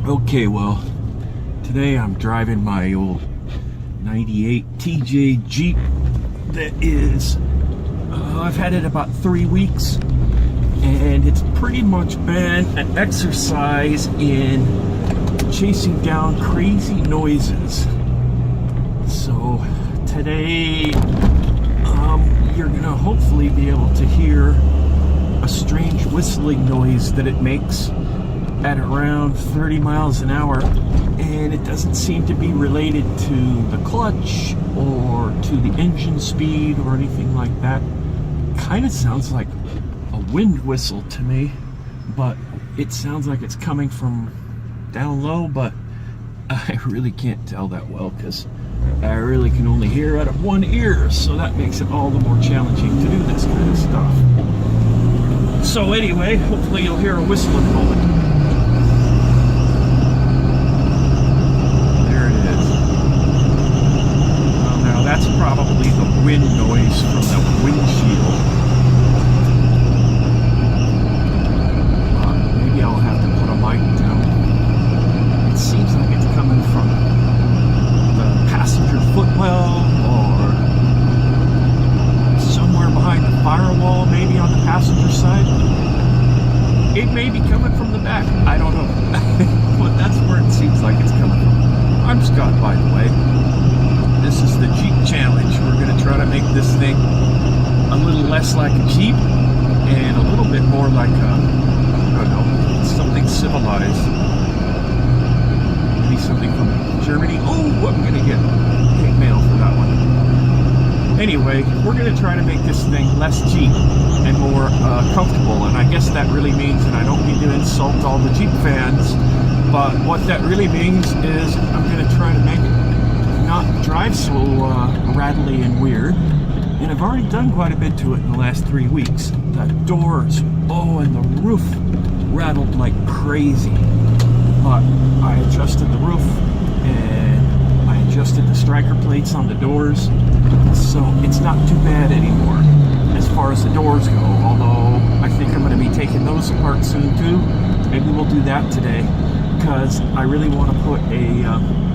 Okay, well, today I'm driving my old 98 TJ Jeep that is, I've had it about 3 weeks, and it's pretty much been an exercise in chasing down crazy noises. So today, you're gonna hopefully be able to hear a strange whistling noise that it makes at around 30 miles an hour, and it doesn't seem to be related to the clutch or to the engine speed or anything like that. Kind of sounds like a wind whistle to me, but it sounds like it's coming from down low, but I really can't tell that well because I really can only hear out of one ear, so that makes it all the more challenging to do this kind of stuff. So anyway, hopefully you'll hear a whistle in a moment. That's probably the wind noise from the windshield. Maybe I'll have to put a mic down. It seems like it's coming from the passenger footwell or somewhere behind the firewall, maybe on the passenger side. It may be coming from the back. I don't know. But that's where it seems like it's coming from. I'm Scott, by the way. This is the Jeep Challenge. We're going to try to make this thing a little less like a Jeep and a little bit more like I don't know, something civilized. Maybe something from Germany. Oh, I'm going to get hate mail for that one. Anyway, we're going to try to make this thing less Jeep and more comfortable. And I guess that really means, and I don't mean to insult all the Jeep fans, but what that really means is I'm going to try to make it not drive so rattly and weird, and I've already done quite a bit to it in the last 3 weeks. The doors, and the roof rattled like crazy, but I adjusted the roof and I adjusted the striker plates on the doors, so it's not too bad anymore as far as the doors go, although I think I'm going to be taking those apart soon too. Maybe we'll do that today because I really want to put a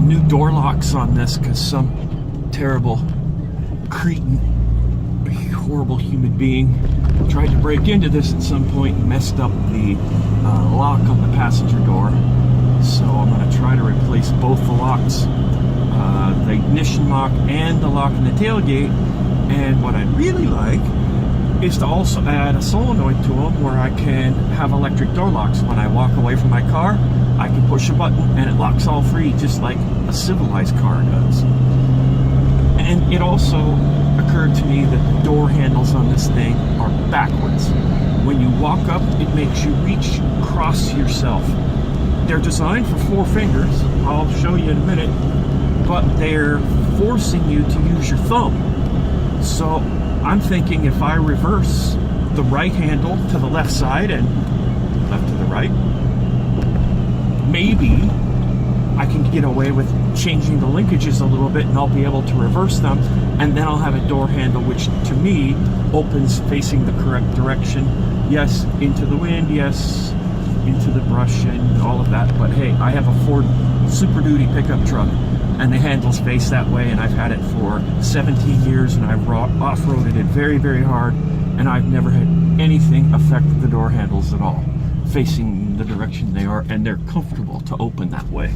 new door locks on this because some terrible cretin, horrible human being tried to break into this at some point and messed up the lock on the passenger door. So I'm going to try to replace both the locks, the ignition lock and the lock in the tailgate. And what I'd really like is to also add a solenoid to them where I can have electric door locks. When I walk away from my car, I can push a button and it locks all three just like a civilized car does. And it also occurred to me that the door handles on this thing are backwards. When you walk up, it makes you reach across yourself. They're designed for 4 fingers, I'll show you in a minute, but they're forcing you to use your thumb. So I'm thinking if I reverse the right handle to the left side and left to the right, maybe I can get away with changing the linkages a little bit and I'll be able to reverse them, and then I'll have a door handle which to me opens facing the correct direction. Yes, into the wind, yes, into the brush and all of that, but hey, I have a Ford Super Duty pickup truck and the handles face that way, and I've had it for 17 years and I've off-roaded it very, very hard, and I've never had anything affect the door handles at all, facing the direction they are, and they're comfortable to open that way.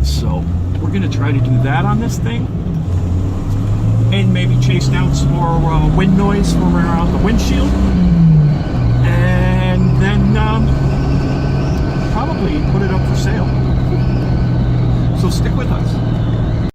So we're going to try to do that on this thing, and maybe chase down some more wind noise from around the windshield, and then probably put it up for sale. So stick with us.